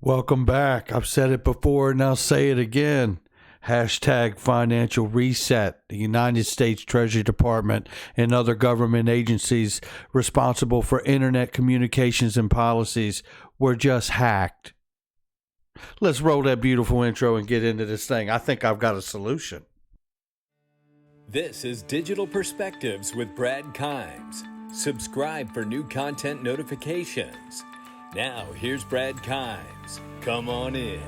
Welcome back. I've said it before and I'll say it again. Hashtag financial reset. The United States Treasury Department and other government agencies responsible for internet communications and policies were just hacked. Let's roll that beautiful intro and get into this thing. I think I've got a solution. This is Digital Perspectives with Brad Kimes. Subscribe for new content notifications. Now, here's Brad Kimes. Come on in.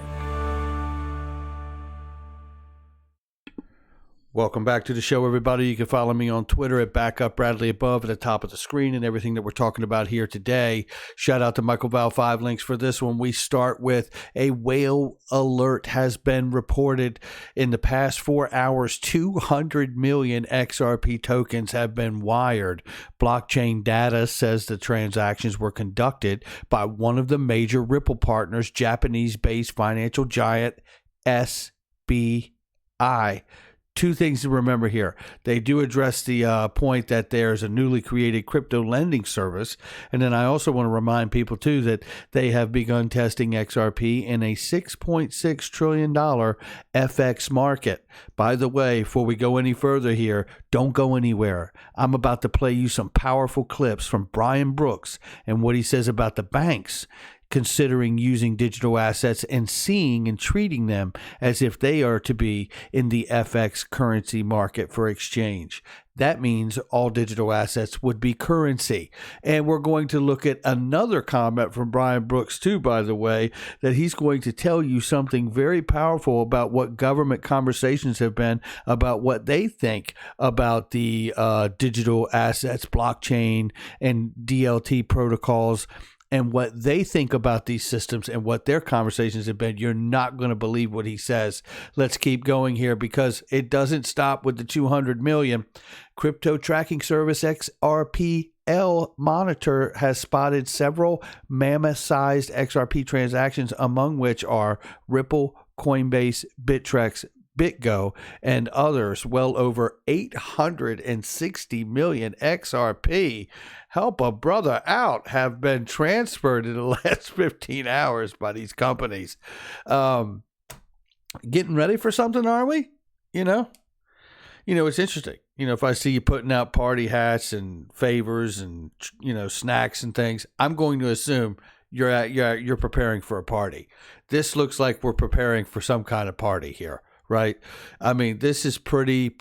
Welcome back to the show, everybody. You can follow me on Twitter at @BackupBradleyAbove at the top of the screen and everything that we're talking about here today. Shout out to Michael Val 5 links for this one. We start with a whale alert has been reported in the past 4 hours. 200 million XRP tokens have been wired. Blockchain data says the transactions were conducted by one of the major Ripple partners, Japanese-based financial giant SBI. Two things to remember here. They do address the point that there's a newly created crypto lending service. And then I also want to remind people, too, that they have begun testing XRP in a $6.6 trillion FX market. By the way, before we go any further here, don't go anywhere. I'm about to play you some powerful clips from Brian Brooks and what he says about the banks considering using digital assets and seeing and treating them as if they are to be in the FX currency market for exchange. That means all digital assets would be currency. And we're going to look at another comment from Brian Brooks, too, by the way, that he's going to tell you something very powerful about what government conversations have been about what they think about the digital assets, blockchain, and DLT protocols, and what they think about these systems and what their conversations have been. You're not going to believe what he says. Let's keep going here because it doesn't stop with the 200 million. Crypto tracking service XRP Monitor has spotted several mammoth-sized XRP transactions, among which are Ripple, Coinbase, Bittrex, BitGo, and others. Well over 860 million XRP, help a brother out, have been transferred in the last 15 hours by these companies. Getting ready for something, are we? You know, it's interesting. If I see you putting out party hats and favors and, snacks and things, I'm going to assume you're preparing for a party. This looks like we're preparing for some kind of party here. Right. I mean, this is pretty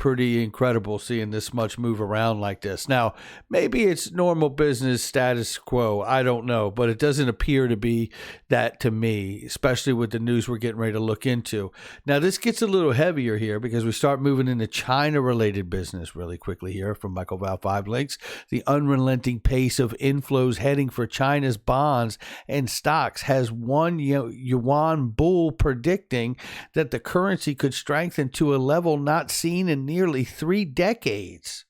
incredible seeing this much move around like this. Now, maybe it's normal business status quo. I don't know, but it doesn't appear to be that to me, especially with the news we're getting ready to look into. Now, this gets a little heavier here because we start moving into China-related business really quickly here from Michael Val 5 links. The unrelenting pace of inflows heading for China's bonds and stocks has one yuan bull predicting that the currency could strengthen to a level not seen in nearly 3 decades.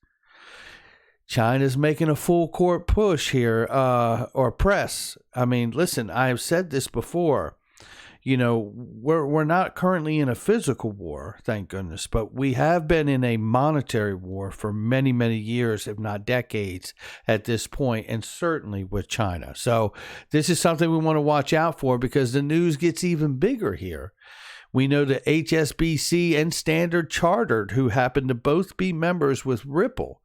China's making a full court push here, or press. I mean, listen, I have said this before. We're not currently in a physical war, thank goodness, but we have been in a monetary war for many, many years, if not decades at this point, and certainly with China. So this is something we want to watch out for because the news gets even bigger here. We know that HSBC and Standard Chartered, who happen to both be members with Ripple.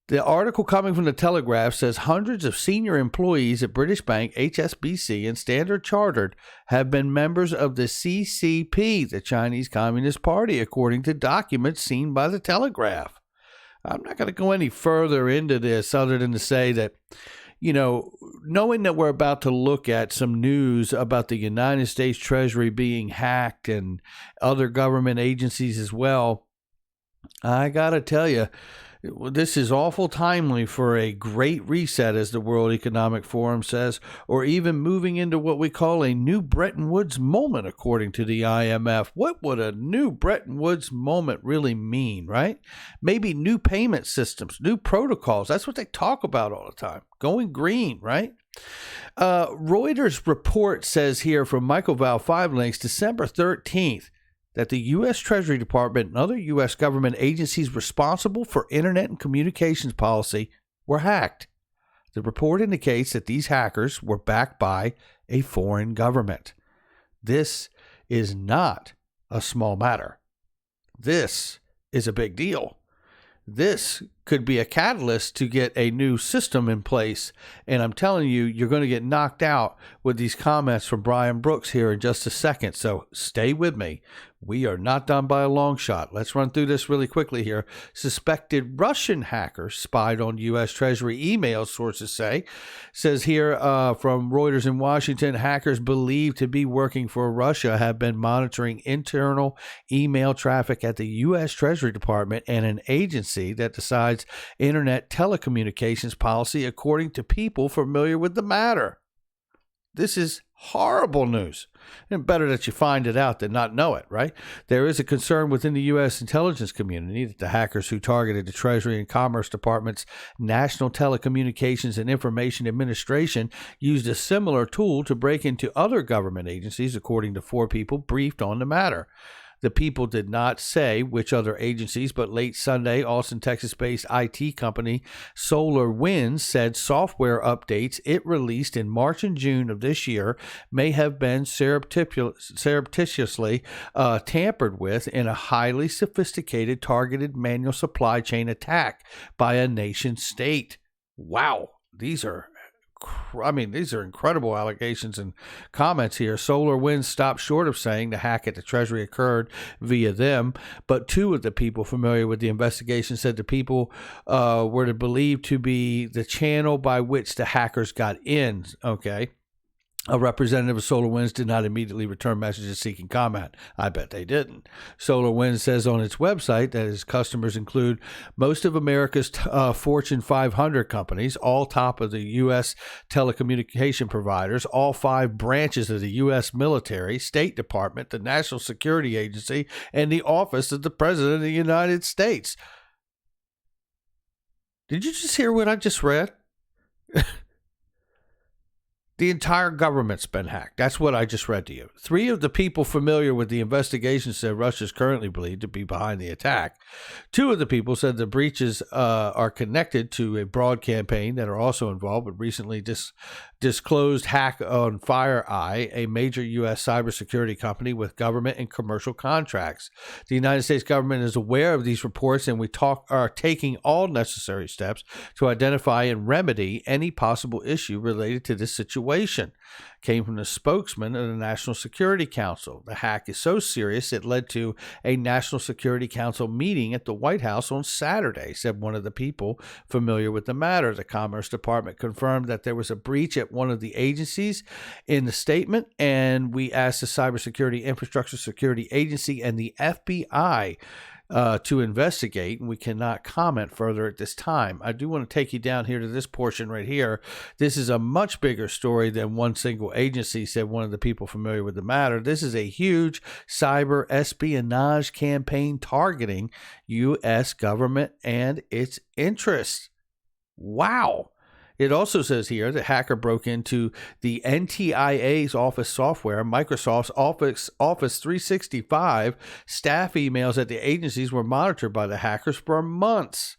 The article coming from the Telegraph says hundreds of senior employees at British Bank, HSBC, and Standard Chartered have been members of the CCP, the Chinese Communist Party, according to documents seen by the Telegraph. I'm not going to go any further into this other than to say that, knowing that we're about to look at some news about the United States Treasury being hacked and other government agencies as well, I got to tell you, this is awful timely for a great reset, as the World Economic Forum says, or even moving into what we call a new Bretton Woods moment, according to the IMF. What would a new Bretton Woods moment really mean, right? Maybe new payment systems, new protocols. That's what they talk about all the time. Going green, right? Reuters report says here from Michael Val 5 links, December 13th, that the U.S. Treasury Department and other U.S. government agencies responsible for internet and communications policy were hacked. The report indicates that these hackers were backed by a foreign government. This is not a small matter. This is a big deal. This could be a catalyst to get a new system in place. And I'm telling you, you're going to get knocked out with these comments from Brian Brooks here in just a second. So stay with me. We are not done by a long shot. Let's run through this really quickly here. Suspected Russian hackers spied on U.S. Treasury emails, sources say. Says here from Reuters in Washington, hackers believed to be working for Russia have been monitoring internal email traffic at the U.S. Treasury Department and an agency that decides internet telecommunications policy, according to people familiar with the matter. This is horrible news. And better that you find it out than not know it, right? There is a concern within the U.S. intelligence community that the hackers who targeted the Treasury and Commerce Department's National Telecommunications and Information Administration used a similar tool to break into other government agencies, according to 4 people briefed on the matter. The people did not say which other agencies, but late Sunday, Austin, Texas-based IT company SolarWinds said software updates it released in March and June of this year may have been surreptitiously tampered with in a highly sophisticated targeted manual supply chain attack by a nation state. Wow, these are incredible allegations and comments here. SolarWinds stopped short of saying the hack at the Treasury occurred via them, but 2 of the people familiar with the investigation said the people were believed to be the channel by which the hackers got in. Okay. A representative of SolarWinds did not immediately return messages seeking comment. I bet they didn't. SolarWinds says on its website that its customers include most of America's Fortune 500 companies, all top of the U.S. telecommunication providers, all 5 branches of the U.S. military, State Department, the National Security Agency, and the Office of the President of the United States. Did you just hear what I just read? The entire government's been hacked. That's what I just read to you. 3 of the people familiar with the investigation said Russia is currently believed to be behind the attack. 2 of the people said the breaches are connected to a broad campaign that are also involved with recently disclosed hack on FireEye, a major U.S. cybersecurity company with government and commercial contracts. The United States government is aware of these reports, and we are taking all necessary steps to identify and remedy any possible issue related to this situation. Came from the spokesman of the National Security Council. The hack is so serious it led to a National Security Council meeting at the White House on Saturday, said one of the people familiar with the matter. The Commerce Department confirmed that there was a breach at one of the agencies in the statement, and we asked the Cybersecurity Infrastructure Security Agency and the FBI to investigate, and we cannot comment further at this time. I do want to take you down here to this portion right here. This is a much bigger story than one single agency, said one of the people familiar with the matter. This is a huge cyber espionage campaign targeting U.S. government and its interests. Wow. It also says here that hacker broke into the NTIA's office software, Microsoft's Office 365 staff emails at the agencies were monitored by the hackers for months.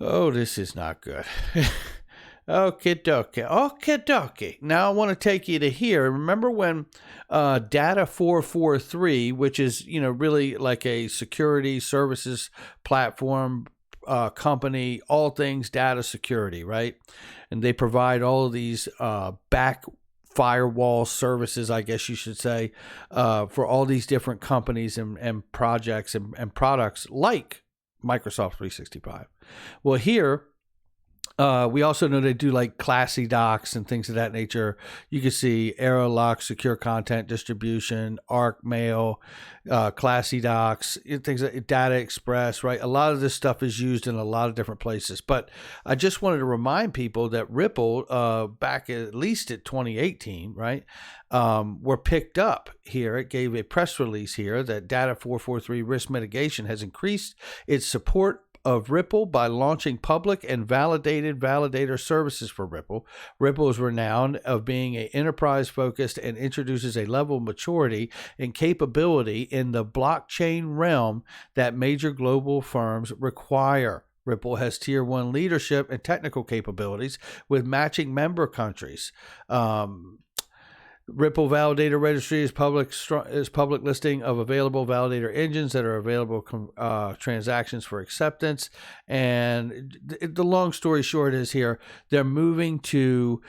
Oh, this is not good. Okie dokie. Now I want to take you to here. Remember when Data 443, which is, really like a security services platform, company, all things data security, right? And they provide all of these back firewall services, I guess you should say, for all these different companies and projects and products like Microsoft 365. Well, here, we also know they do like Classy Docs and things of that nature. You can see AeroLock, secure content distribution, Arc Mail, Classy Docs, things like Data Express, right? A lot of this stuff is used in a lot of different places. But I just wanted to remind people that Ripple, back at least at 2018, right, were picked up here. It gave a press release here that Data 443 Risk Mitigation has increased its support of Ripple by launching public and validated validator services for Ripple. Ripple is renowned of being an enterprise-focused and introduces a level of maturity and capability in the blockchain realm that major global firms require. Ripple has tier 1 leadership and technical capabilities with matching member countries. Ripple Validator Registry is public listing of available validator engines that are available transactions for acceptance. And the long story short is here, they're moving to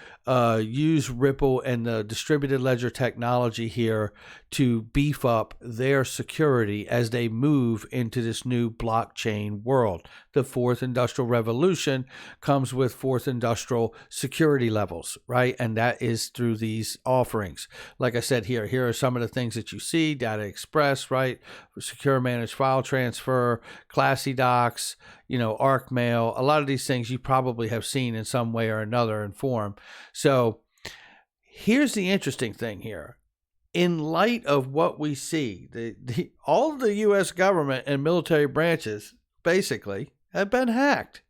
use Ripple and the distributed ledger technology here to beef up their security as they move into this new blockchain world. The fourth industrial revolution comes with fourth industrial security levels, right? And that is through these offerings. Like I said, here are some of the things that you see: Data Express, right? Secure managed file transfer, Classy Docs, Arc Mail. A lot of these things you probably have seen in some way or another in form. So here's the interesting thing here. In light of what we see, all of the U.S. government and military branches basically have been hacked.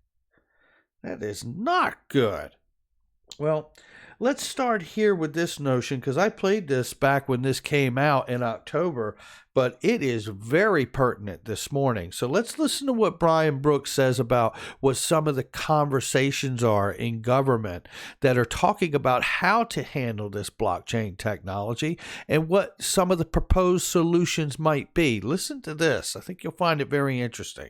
That is not good. Well, let's start here with this notion, because I played this back when this came out in October, but it is very pertinent this morning. So let's listen to what Brian Brooks says about what some of the conversations are in government that are talking about how to handle this blockchain technology and what some of the proposed solutions might be. Listen to this. I think you'll find it very interesting.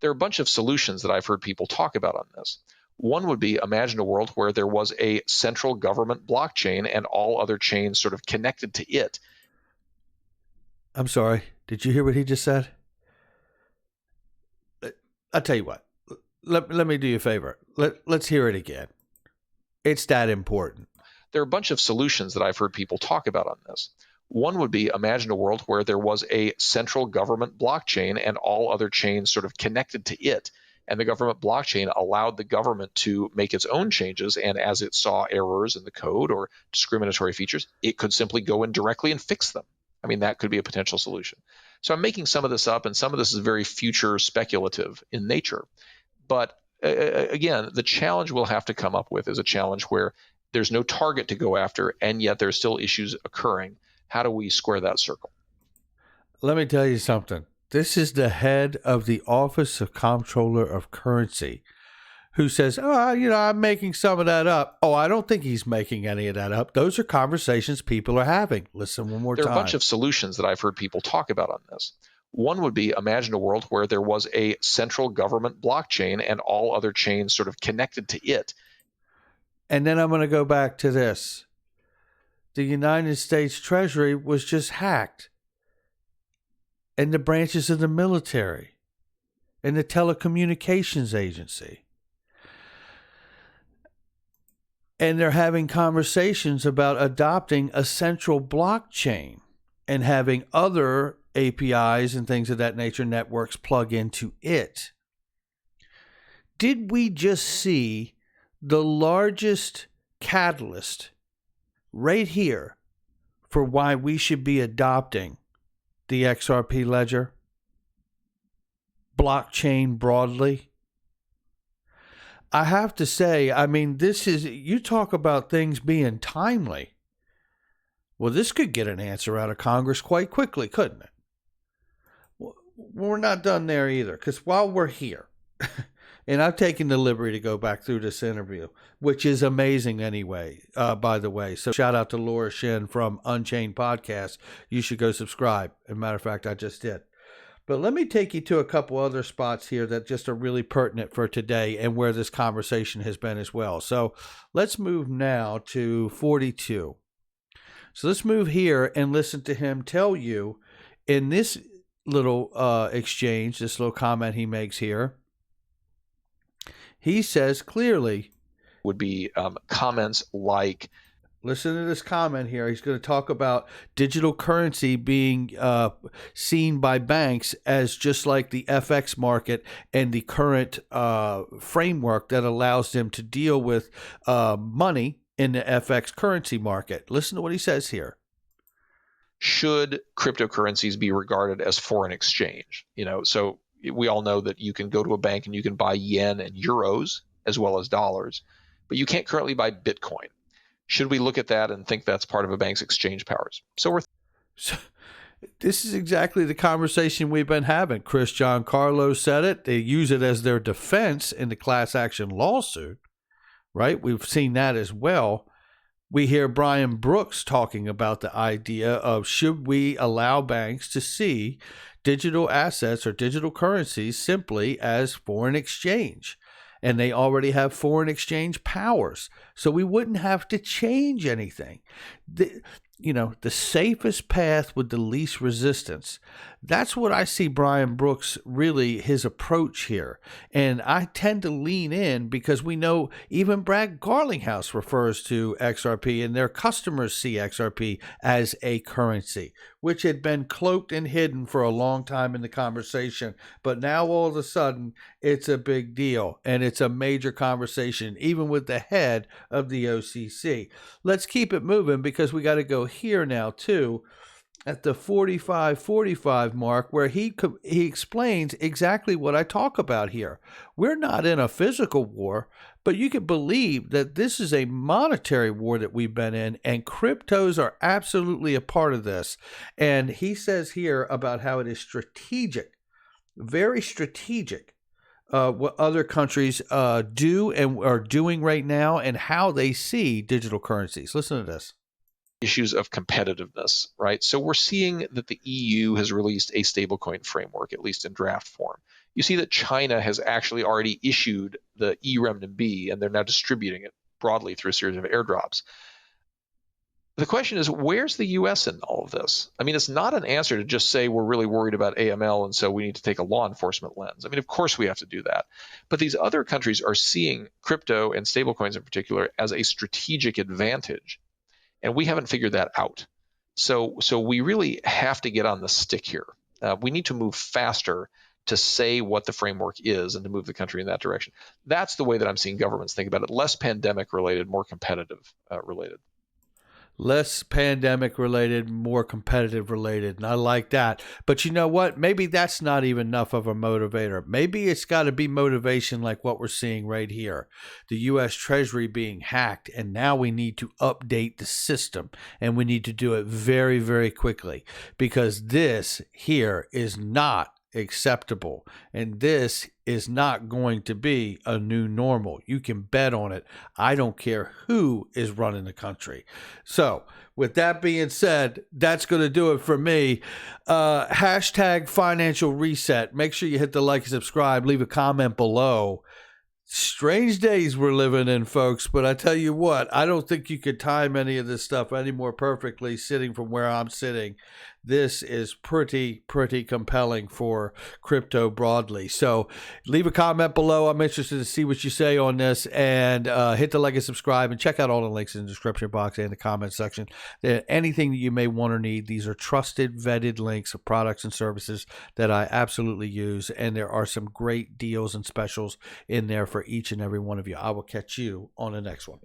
There are a bunch of solutions that I've heard people talk about on this. One would be, imagine a world where there was a central government blockchain and all other chains sort of connected to it. I'm sorry. Did you hear what he just said? I'll tell you what. Let me do you a favor. Let's hear it again. It's that important. There are a bunch of solutions that I've heard people talk about on this. One would be, imagine a world where there was a central government blockchain and all other chains sort of connected to it. And the government blockchain allowed the government to make its own changes. And as it saw errors in the code or discriminatory features, it could simply go in directly and fix them. I mean, that could be a potential solution. So I'm making some of this up, and some of this is very future speculative in nature. But again, the challenge we'll have to come up with is a challenge where there's no target to go after, and yet there's still issues occurring. How do we square that circle? Let me tell you something. This is the head of the Office of Comptroller of Currency who says, I'm making some of that up. Oh, I don't think he's making any of that up. Those are conversations people are having. Listen one more time. There are a bunch of solutions that I've heard people talk about on this. One would be, imagine a world where there was a central government blockchain and all other chains sort of connected to it. And then I'm going to go back to this. The United States Treasury was just hacked. And the branches of the military, and the telecommunications agency. And they're having conversations about adopting a central blockchain and having other APIs and things of that nature, networks, plug into it. Did we just see the largest catalyst right here for why we should be adopting the XRP ledger, blockchain broadly? I have to say, this is, you talk about things being timely. Well, this could get an answer out of Congress quite quickly, couldn't it? We're not done there either, because while we're here, and I've taken the liberty to go back through this interview, which is amazing anyway, by the way. So shout out to Laura Shin from Unchained Podcast. You should go subscribe. As a matter of fact, I just did. But let me take you to a couple other spots here that just are really pertinent for today and where this conversation has been as well. So let's move now to 42. So let's move here and listen to him tell you in this little exchange, this little comment he makes here. He says clearly, would be comments like, listen to this comment here. He's going to talk about digital currency being seen by banks as just like the FX market and the current framework that allows them to deal with money in the FX currency market. Listen to what he says here. Should cryptocurrencies be regarded as foreign exchange? So we all know that you can go to a bank and you can buy yen and euros as well as dollars, but you can't currently buy Bitcoin. Should we look at that and think that's part of a bank's exchange powers? So This is exactly the conversation we've been having. Chris Giancarlo said it. They use it as their defense in the class action lawsuit, right? We've seen that as well. We hear Brian Brooks talking about the idea of should we allow banks to see digital assets or digital currencies simply as foreign exchange. And they already have foreign exchange powers. So we wouldn't have to change anything. The safest path with the least resistance. That's what I see Brian Brooks really his approach here. And I tend to lean in because we know even Brad Garlinghouse refers to XRP and their customers see XRP as a currency, which had been cloaked and hidden for a long time in the conversation. But now all of a sudden it's a big deal and it's a major conversation, even with the head of the OCC. Let's keep it moving because we got to go here now too at the 45 mark where he explains exactly what I talk about here. We're not in a physical war, but you can believe that this is a monetary war that we've been in, and cryptos are absolutely a part of this. And he says here about how it is strategic, very strategic, what other countries do and are doing right now and how they see digital currencies. Listen to this. Issues of competitiveness, right? So we're seeing that the EU has released a stablecoin framework, at least in draft form. You see that China has actually already issued the e-renminbi, and they're now distributing it broadly through a series of airdrops. The question is, where's the U.S. in all of this? I mean, it's not an answer to just say we're really worried about AML, and so we need to take a law enforcement lens. I mean, of course we have to do that. But these other countries are seeing crypto and stablecoins in particular as a strategic advantage. And we haven't figured that out. So we really have to get on the stick here. We need to move faster to say what the framework is and to move the country in that direction. That's the way that I'm seeing governments think about it. Less pandemic related, more competitive related. Less pandemic related, more competitive related. And I like that. But you know what? Maybe that's not even enough of a motivator. Maybe it's got to be motivation like what we're seeing right here. The U.S. Treasury being hacked, and now we need to update the system. And we need to do it very, very quickly because this here is not acceptable. And this is not going to be a new normal. You can bet on it. I don't care who is running the country. So with that being said, that's going to do it for me. Hashtag financial reset. Make sure you hit the like and subscribe. Leave a comment below. Strange days we're living in, folks, but I tell you what, I don't think you could time any of this stuff any more perfectly sitting from where I'm sitting. This is pretty compelling for crypto broadly. So leave a comment below. I'm interested to see what you say on this, and hit the like and subscribe, and check out all the links in the description box and the comment section. Anything that you may want or need, these are trusted, vetted links of products and services that I absolutely use, and there are some great deals and specials in there for each and every one of you. I will catch you on the next one.